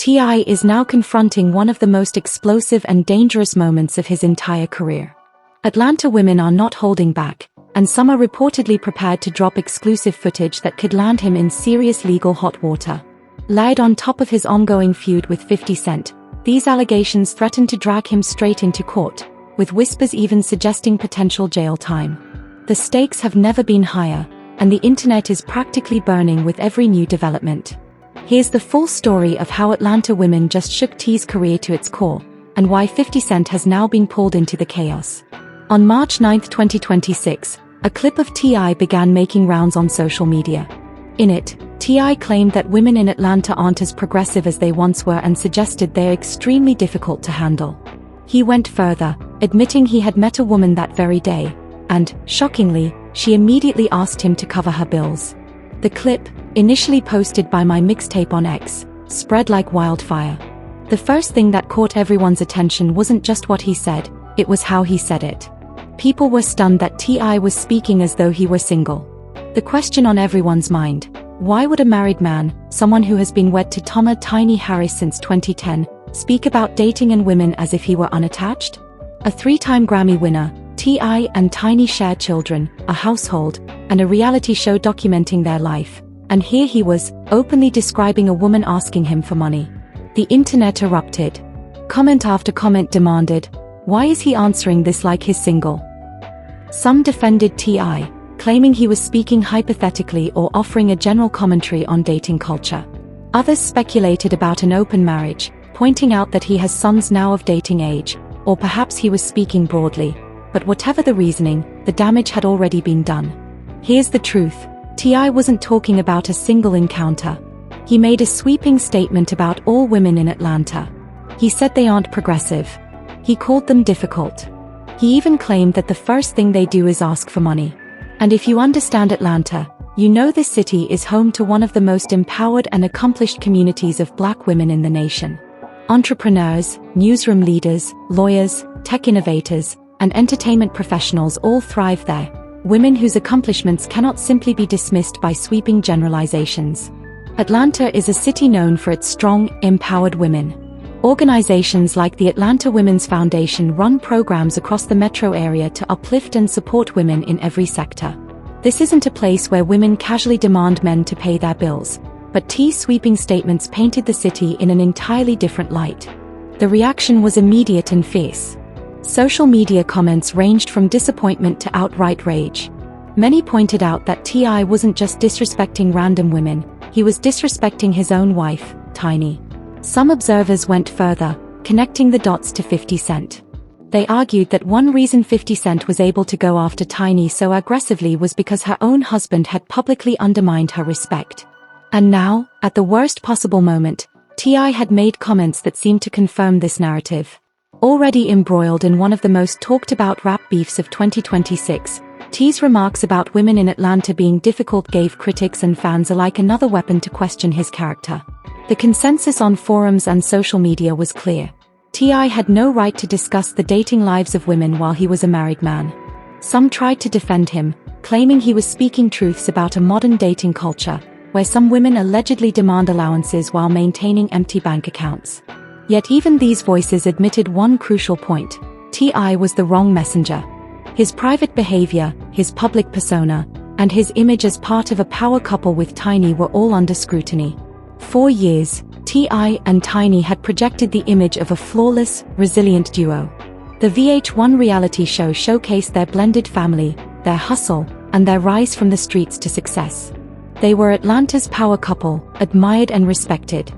T.I. is now confronting one of the most explosive and dangerous moments of his entire career. Atlanta women are not holding back, and some are reportedly prepared to drop exclusive footage that could land him in serious legal hot water. Layered on top of his ongoing feud with 50 Cent, these allegations threaten to drag him straight into court, with whispers even suggesting potential jail time. The stakes have never been higher, and the internet is practically burning with every new development. Here's the full story of how Atlanta women just shook T's career to its core, and why 50 Cent has now been pulled into the chaos. On March 9, 2026, a clip of T.I. began making rounds on social media. In it, T.I. claimed that women in Atlanta aren't as progressive as they once were and suggested they're extremely difficult to handle. He went further, admitting he had met a woman that very day, and, shockingly, she immediately asked him to cover her bills. The clip, initially posted by My Mixtape on X, spread like wildfire. The first thing that caught everyone's attention wasn't just what he said, it was how he said it. People were stunned that T.I. was speaking as though he were single. The question on everyone's mind: why would a married man, someone who has been wed to Tiny Harris since 2010, speak about dating and women as if he were unattached? A 3-time Grammy winner, T.I. and Tiny share children, a household, and a reality show documenting their life. And here he was, openly describing a woman asking him for money. The internet erupted. Comment after comment demanded, why is he answering this like he's single? Some defended T.I., claiming he was speaking hypothetically or offering a general commentary on dating culture. Others speculated about an open marriage, pointing out that he has sons now of dating age, or perhaps he was speaking broadly. But whatever the reasoning, the damage had already been done. Here's the truth: T.I. wasn't talking about a single encounter. He made a sweeping statement about all women in Atlanta. He said they aren't progressive. He called them difficult. He even claimed that the first thing they do is ask for money. And if you understand Atlanta, you know this city is home to one of the most empowered and accomplished communities of Black women in the nation. Entrepreneurs, newsroom leaders, lawyers, tech innovators, and entertainment professionals all thrive there, women whose accomplishments cannot simply be dismissed by sweeping generalizations. Atlanta is a city known for its strong, empowered women. Organizations like the Atlanta Women's Foundation run programs across the metro area to uplift and support women in every sector. This isn't a place where women casually demand men to pay their bills, but T's sweeping statements painted the city in an entirely different light. The reaction was immediate and fierce. Social media comments ranged from disappointment to outright rage. Many pointed out that T.I. wasn't just disrespecting random women, he was disrespecting his own wife, Tiny. Some observers went further, connecting the dots to 50 Cent. They argued that one reason 50 Cent was able to go after Tiny so aggressively was because her own husband had publicly undermined her respect. And now, at the worst possible moment, T.I. had made comments that seemed to confirm this narrative. Already embroiled in one of the most talked about rap beefs of 2026, T's remarks about women in Atlanta being difficult gave critics and fans alike another weapon to question his character. The consensus on forums and social media was clear. T.I. had no right to discuss the dating lives of women while he was a married man. Some tried to defend him, claiming he was speaking truths about a modern dating culture, where some women allegedly demand allowances while maintaining empty bank accounts. Yet even these voices admitted one crucial point: T.I. was the wrong messenger. His private behavior, his public persona, and his image as part of a power couple with Tiny were all under scrutiny. For years, T.I. and Tiny had projected the image of a flawless, resilient duo. The VH1 reality show showcased their blended family, their hustle, and their rise from the streets to success. They were Atlanta's power couple, admired and respected.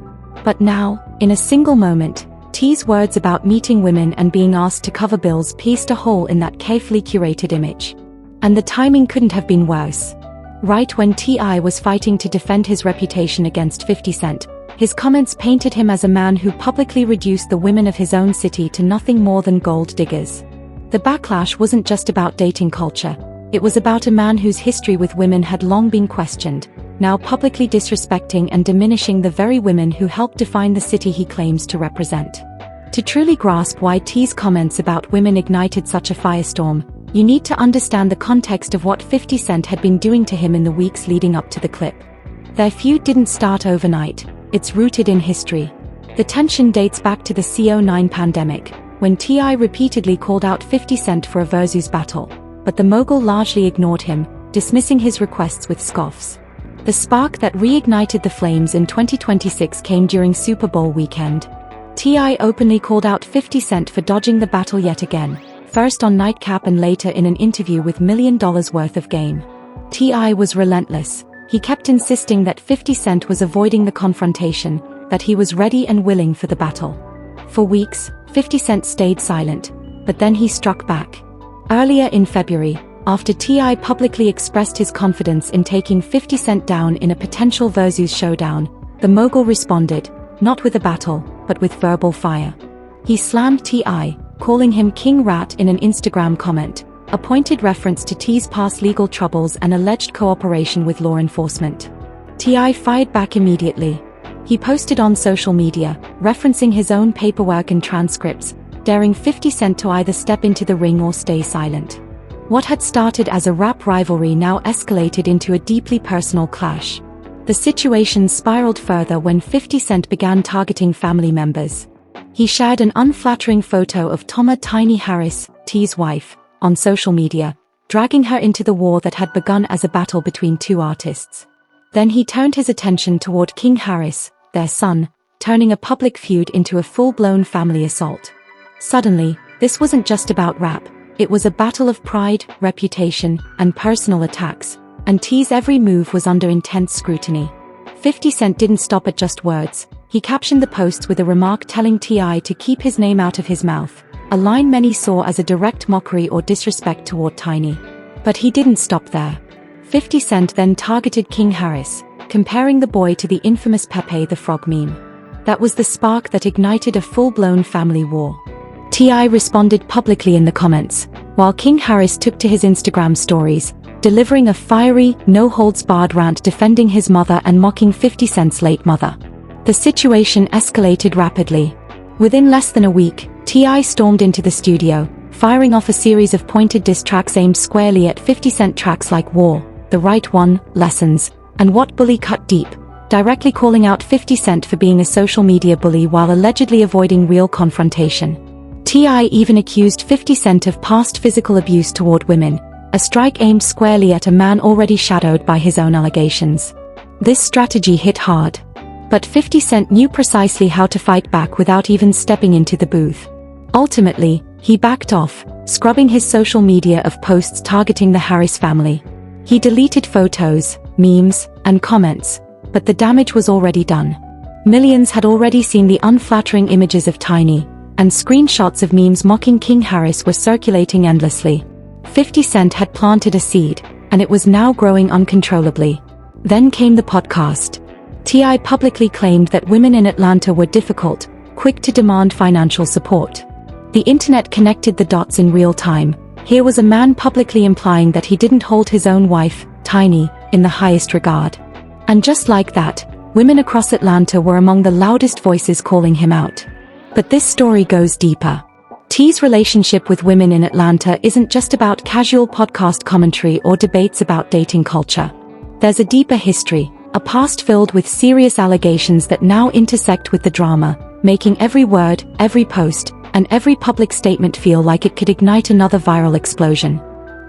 But now, in a single moment, T's words about meeting women and being asked to cover bills pierced a hole in that carefully curated image. And the timing couldn't have been worse. Right when T.I. was fighting to defend his reputation against 50 Cent, his comments painted him as a man who publicly reduced the women of his own city to nothing more than gold diggers. The backlash wasn't just about dating culture, it was about a man whose history with women had long been questioned, now publicly disrespecting and diminishing the very women who helped define the city he claims to represent. To truly grasp why T's comments about women ignited such a firestorm, you need to understand the context of what 50 Cent had been doing to him in the weeks leading up to the clip. Their feud didn't start overnight, it's rooted in history. The tension dates back to the CO9 pandemic, when T.I. repeatedly called out 50 Cent for a versus battle, but the mogul largely ignored him, dismissing his requests with scoffs. The spark that reignited the flames in 2026 came during Super Bowl weekend. T.I. openly called out 50 Cent for dodging the battle yet again, first on Nightcap and later in an interview with $1 million worth of game. T.I. was relentless. He kept insisting that 50 Cent was avoiding the confrontation, that he was ready and willing for the battle. For weeks, 50 Cent stayed silent, but then he struck back. Earlier in February, after T.I. publicly expressed his confidence in taking 50 Cent down in a potential versus showdown, the mogul responded, not with a battle, but with verbal fire. He slammed T.I., calling him King Rat in an Instagram comment, a pointed reference to T's past legal troubles and alleged cooperation with law enforcement. T.I. fired back immediately. He posted on social media, referencing his own paperwork and transcripts, daring 50 Cent to either step into the ring or stay silent. What had started as a rap rivalry now escalated into a deeply personal clash. The situation spiraled further when 50 Cent began targeting family members. He shared an unflattering photo of Tiny Harris, T's wife, on social media, dragging her into the war that had begun as a battle between two artists. Then he turned his attention toward King Harris, their son, turning a public feud into a full-blown family assault. Suddenly, this wasn't just about rap. It was a battle of pride, reputation, and personal attacks, and T's every move was under intense scrutiny. 50 Cent didn't stop at just words. He captioned the posts with a remark telling T.I. to keep his name out of his mouth, a line many saw as a direct mockery or disrespect toward Tiny. But he didn't stop there. 50 Cent then targeted King Harris, comparing the boy to the infamous Pepe the Frog meme. That was the spark that ignited a full-blown family war. T.I. responded publicly in the comments, while King Harris took to his Instagram stories, delivering a fiery, no-holds-barred rant defending his mother and mocking 50 Cent's late mother. The situation escalated rapidly. Within less than a week, T.I. stormed into the studio, firing off a series of pointed diss tracks aimed squarely at 50 Cent, tracks like War, The Right One, Lessons, and What Bully Cut Deep, directly calling out 50 Cent for being a social media bully while allegedly avoiding real confrontation. T.I. even accused 50 Cent of past physical abuse toward women, a strike aimed squarely at a man already shadowed by his own allegations. This strategy hit hard. But 50 Cent knew precisely how to fight back without even stepping into the booth. Ultimately, he backed off, scrubbing his social media of posts targeting the Harris family. He deleted photos, memes, and comments, but the damage was already done. Millions had already seen the unflattering images of Tiny, and screenshots of memes mocking King Harris were circulating endlessly. 50 Cent had planted a seed, and it was now growing uncontrollably. Then came the podcast. T.I. publicly claimed that women in Atlanta were difficult, quick to demand financial support. The internet connected the dots in real time. Here was a man publicly implying that he didn't hold his own wife, Tiny, in the highest regard. And just like that, women across Atlanta were among the loudest voices calling him out. But this story goes deeper. T's relationship with women in Atlanta isn't just about casual podcast commentary or debates about dating culture. There's a deeper history, a past filled with serious allegations that now intersect with the drama, making every word, every post, and every public statement feel like it could ignite another viral explosion.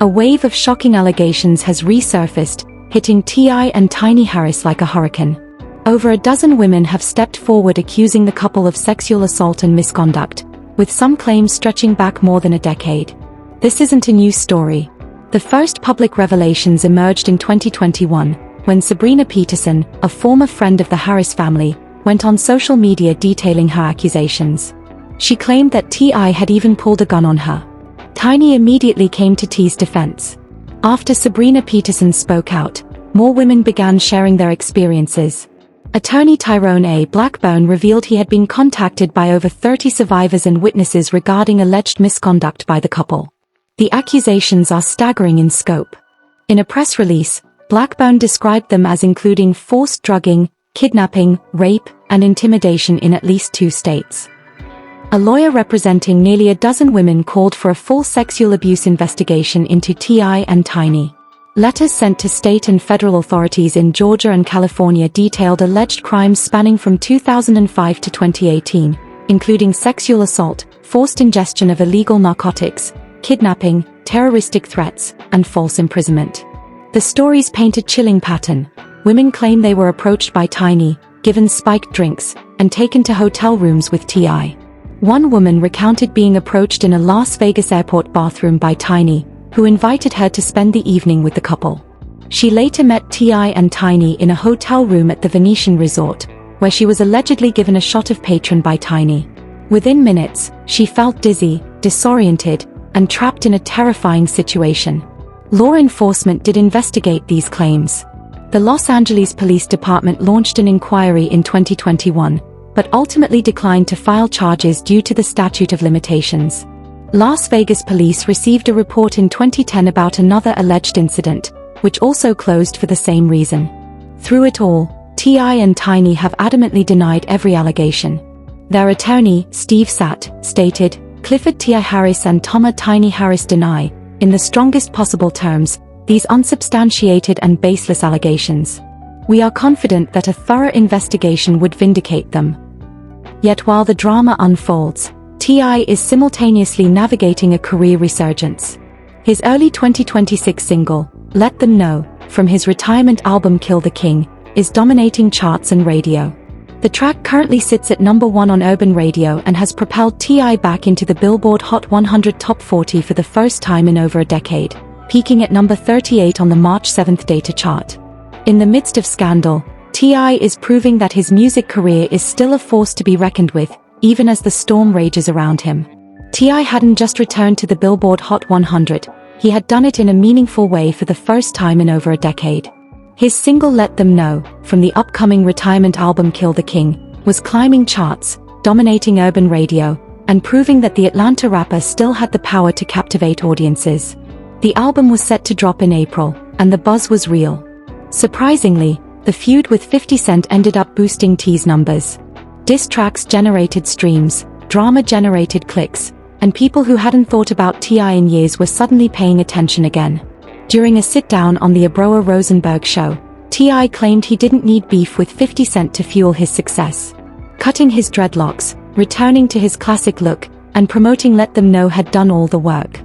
A wave of shocking allegations has resurfaced, hitting T.I. and Tiny Harris like a hurricane. Over a dozen women have stepped forward accusing the couple of sexual assault and misconduct, with some claims stretching back more than a decade. This isn't a new story. The first public revelations emerged in 2021, when Sabrina Peterson, a former friend of the Harris family, went on social media detailing her accusations. She claimed that T.I. had even pulled a gun on her. Tiny immediately came to T's defense. After Sabrina Peterson spoke out, more women began sharing their experiences. Attorney Tyrone A. Blackburn revealed he had been contacted by over 30 survivors and witnesses regarding alleged misconduct by the couple. The accusations are staggering in scope. In a press release, Blackburn described them as including forced drugging, kidnapping, rape, and intimidation in at least 2 states. A lawyer representing nearly a dozen women called for a full sexual abuse investigation into T.I. and Tiny. Letters sent to state and federal authorities in Georgia and California detailed alleged crimes spanning from 2005 to 2018, including sexual assault, forced ingestion of illegal narcotics, kidnapping, terroristic threats, and false imprisonment. The stories paint a chilling pattern. Women claim they were approached by Tiny, given spiked drinks, and taken to hotel rooms with T.I. One woman recounted being approached in a Las Vegas airport bathroom by Tiny, who invited her to spend the evening with the couple. She later met T.I. and Tiny in a hotel room at the Venetian Resort, where she was allegedly given a shot of Patron by Tiny. Within minutes, she felt dizzy, disoriented, and trapped in a terrifying situation. Law enforcement did investigate these claims. The Los Angeles Police Department launched an inquiry in 2021, but ultimately declined to file charges due to the statute of limitations. Las Vegas police received a report in 2010 about another alleged incident, which also closed for the same reason. Through it all, T.I. and Tiny have adamantly denied every allegation. Their attorney, Steve Satt, stated, "Clifford T.I. Harris and Thomas Tiny Harris deny, in the strongest possible terms, these unsubstantiated and baseless allegations. We are confident that a thorough investigation would vindicate them." Yet while the drama unfolds, T.I. is simultaneously navigating a career resurgence. His early 2026 single, Let Them Know, from his retirement album Kill the King, is dominating charts and radio. The track currently sits at #1 on Urban Radio and has propelled T.I. back into the Billboard Hot 100 Top 40 for the first time in over a decade, peaking at number 38 on the March 7th data chart. In the midst of scandal, T.I. is proving that his music career is still a force to be reckoned with, even as the storm rages around him. T.I. hadn't just returned to the Billboard Hot 100, he had done it in a meaningful way for the first time in over a decade. His single Let Them Know, from the upcoming retirement album Kill the King, was climbing charts, dominating urban radio, and proving that the Atlanta rapper still had the power to captivate audiences. The album was set to drop in April, and the buzz was real. Surprisingly, the feud with 50 Cent ended up boosting T's numbers. Diss tracks generated streams, drama generated clicks, and people who hadn't thought about T.I. in years were suddenly paying attention again. During a sit-down on the Abroa Rosenberg show, T.I. claimed he didn't need beef with 50 Cent to fuel his success. Cutting his dreadlocks, returning to his classic look, and promoting Let Them Know had done all the work.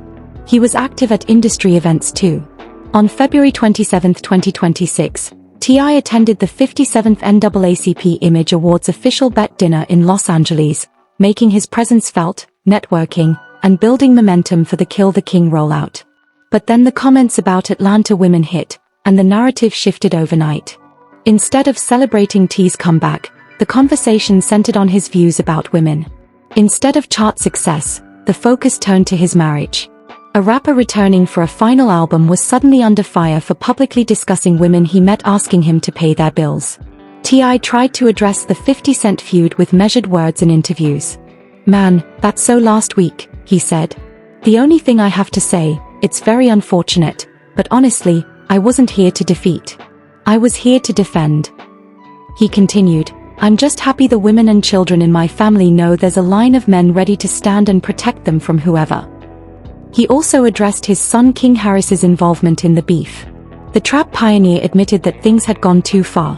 He was active at industry events too. On February 27, 2026, T.I. attended the 57th NAACP Image Awards official bet dinner in Los Angeles, making his presence felt, networking, and building momentum for the Kill the King rollout. But then the comments about Atlanta women hit, and the narrative shifted overnight. Instead of celebrating T's comeback, the conversation centered on his views about women. Instead of chart success, the focus turned to his marriage. A rapper returning for a final album was suddenly under fire for publicly discussing women he met asking him to pay their bills. T.I. tried to address the 50 Cent feud with measured words in interviews. "Man, that's so last week," he said. "The only thing I have to say, it's very unfortunate, but honestly, I wasn't here to defeat. I was here to defend." He continued, "I'm just happy the women and children in my family know there's a line of men ready to stand and protect them from whoever." He also addressed his son King Harris's involvement in the beef. The trap pioneer admitted that things had gone too far.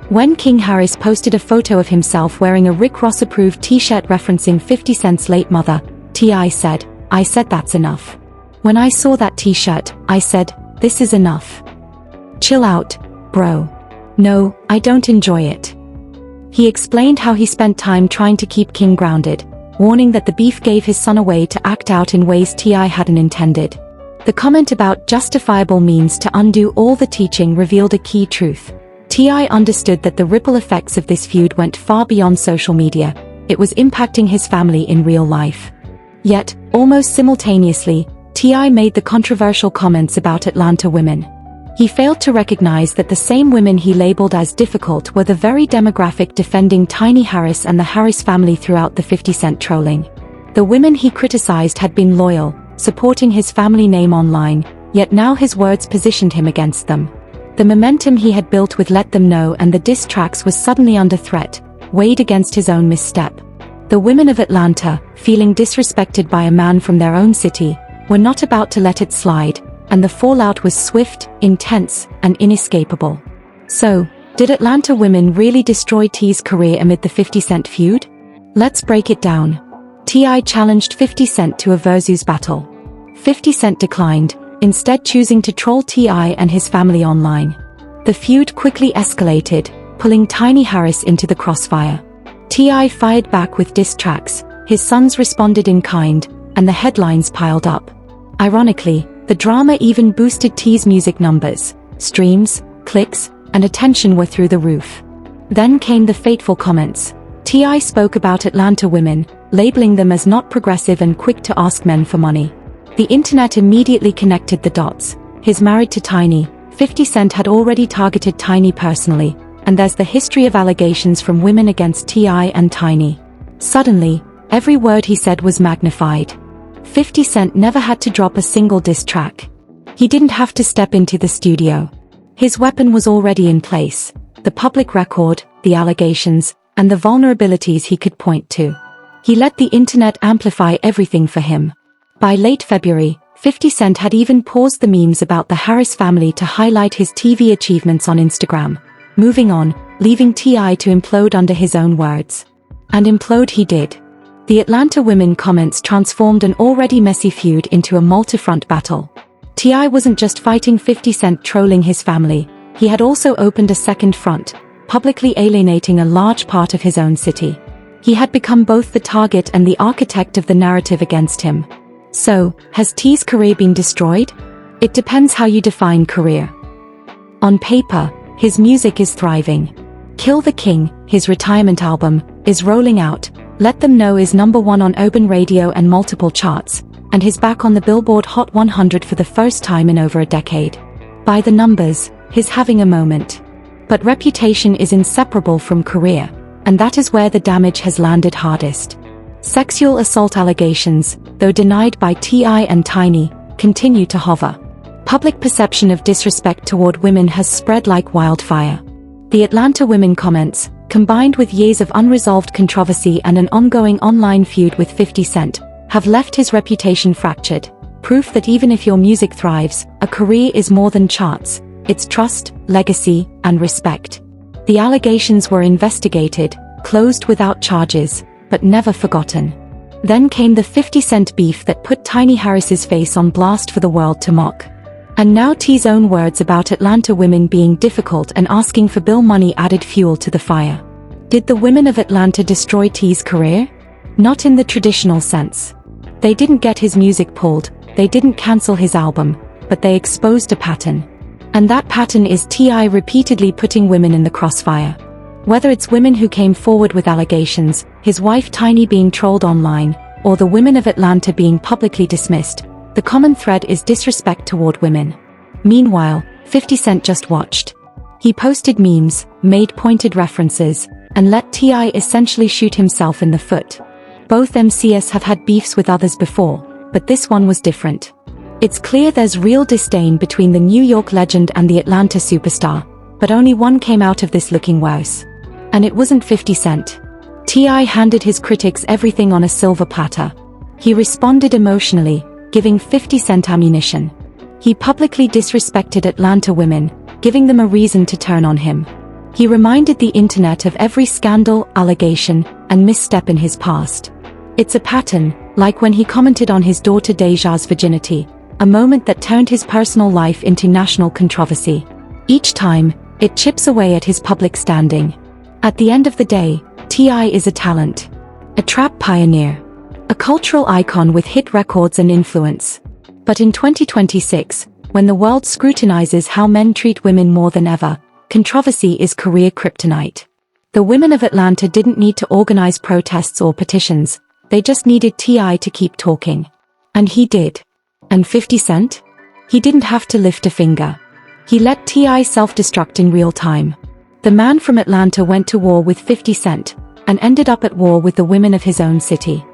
When King Harris posted a photo of himself wearing a Rick Ross-approved t-shirt referencing 50 Cent's late mother, T.I. said, "I said that's enough. When I saw that t-shirt, I said, this is enough. Chill out, bro. No, I don't enjoy it." He explained how he spent time trying to keep King grounded, warning that the beef gave his son away to act out in ways T.I. hadn't intended. The comment about justifiable means to undo all the teaching revealed a key truth. T.I. understood that the ripple effects of this feud went far beyond social media. It was impacting his family in real life. Yet, almost simultaneously, T.I. made the controversial comments about Atlanta women. He failed to recognize that the same women he labeled as difficult were the very demographic defending Tiny Harris and the Harris family throughout the 50 Cent trolling. The women he criticized had been loyal, supporting his family name online, yet now his words positioned him against them. The momentum he had built with Let Them Know and the diss tracks was suddenly under threat, weighed against his own misstep. The women of Atlanta, feeling disrespected by a man from their own city, were not about to let it slide. and the fallout was swift, intense, and inescapable. So, did Atlanta women really destroy T's career amid the 50 Cent feud? Let's break it down. T.I. challenged 50 Cent to a versus battle. 50 Cent declined, instead choosing to troll T.I. and his family online. The feud quickly escalated, pulling Tiny Harris into the crossfire. T.I. fired back with diss tracks, his sons responded in kind, and the headlines piled up. Ironically, the drama even boosted T's music numbers. Streams, clicks, and attention were through the roof. Then came the fateful comments. T.I. spoke about Atlanta women, labeling them as not progressive and quick to ask men for money. The internet immediately connected the dots. He's married to Tiny. 50 Cent had already targeted Tiny personally, and there's the history of allegations from women against T.I. and Tiny. Suddenly, every word he said was magnified. 50 Cent never had to drop a single diss track. He didn't have to step into the studio. His weapon was already in place: the public record, the allegations, and the vulnerabilities he could point to. He let the internet amplify everything for him. By late February, 50 Cent had even paused the memes about the Harris family to highlight his TV achievements on Instagram. Moving on, leaving T.I. to implode under his own words. And implode he did. The Atlanta women comments transformed an already messy feud into a multi-front battle. T.I. wasn't just fighting 50 Cent trolling his family, he had also opened a second front, publicly alienating a large part of his own city. He had become both the target and the architect of the narrative against him. So, has T's career been destroyed? It depends how you define career. On paper, his music is thriving. Kill the King, his retirement album, is rolling out. Let Them Know is #1 on Urban Radio and multiple charts, and he's back on the Billboard Hot 100 for the first time in over a decade. By the numbers, he's having a moment. But reputation is inseparable from career, and that is where the damage has landed hardest. Sexual assault allegations, though denied by T.I. and Tiny, continue to hover. Public perception of disrespect toward women has spread like wildfire. The Atlanta women comments, combined with years of unresolved controversy and an ongoing online feud with 50 Cent, have left his reputation fractured. Proof that even if your music thrives, a career is more than charts. It's trust, legacy, and respect. The allegations were investigated, closed without charges, but never forgotten. Then came the 50 Cent beef that put Tiny Harris's face on blast for the world to mock. And now T's own words about Atlanta women being difficult and asking for bill money added fuel to the fire. Did the women of Atlanta destroy T's career? Not in the traditional sense. They didn't get his music pulled, they didn't cancel his album, but they exposed a pattern. And that pattern is T.I. repeatedly putting women in the crossfire. Whether it's women who came forward with allegations, his wife Tiny being trolled online, or the women of Atlanta being publicly dismissed, the common thread is disrespect toward women. Meanwhile, 50 Cent just watched. He posted memes, made pointed references, and let T.I. essentially shoot himself in the foot. Both MCs have had beefs with others before, but this one was different. It's clear there's real disdain between the New York legend and the Atlanta superstar, but only one came out of this looking worse. And it wasn't 50 Cent. T.I. handed his critics everything on a silver platter. He responded emotionally, giving 50 Cent ammunition. He publicly disrespected Atlanta women, giving them a reason to turn on him. He reminded the internet of every scandal, allegation, and misstep in his past. It's a pattern, like when he commented on his daughter Deja's virginity, a moment that turned his personal life into national controversy. Each time, it chips away at his public standing. At the end of the day, T.I. is a talent. A trap pioneer. A cultural icon with hit records and influence. But in 2026, when the world scrutinizes how men treat women more than ever, controversy is career kryptonite. The women of Atlanta didn't need to organize protests or petitions, they just needed T.I. to keep talking. And he did. And 50 Cent? He didn't have to lift a finger. He let T.I. self-destruct in real time. The man from Atlanta went to war with 50 Cent, and ended up at war with the women of his own city.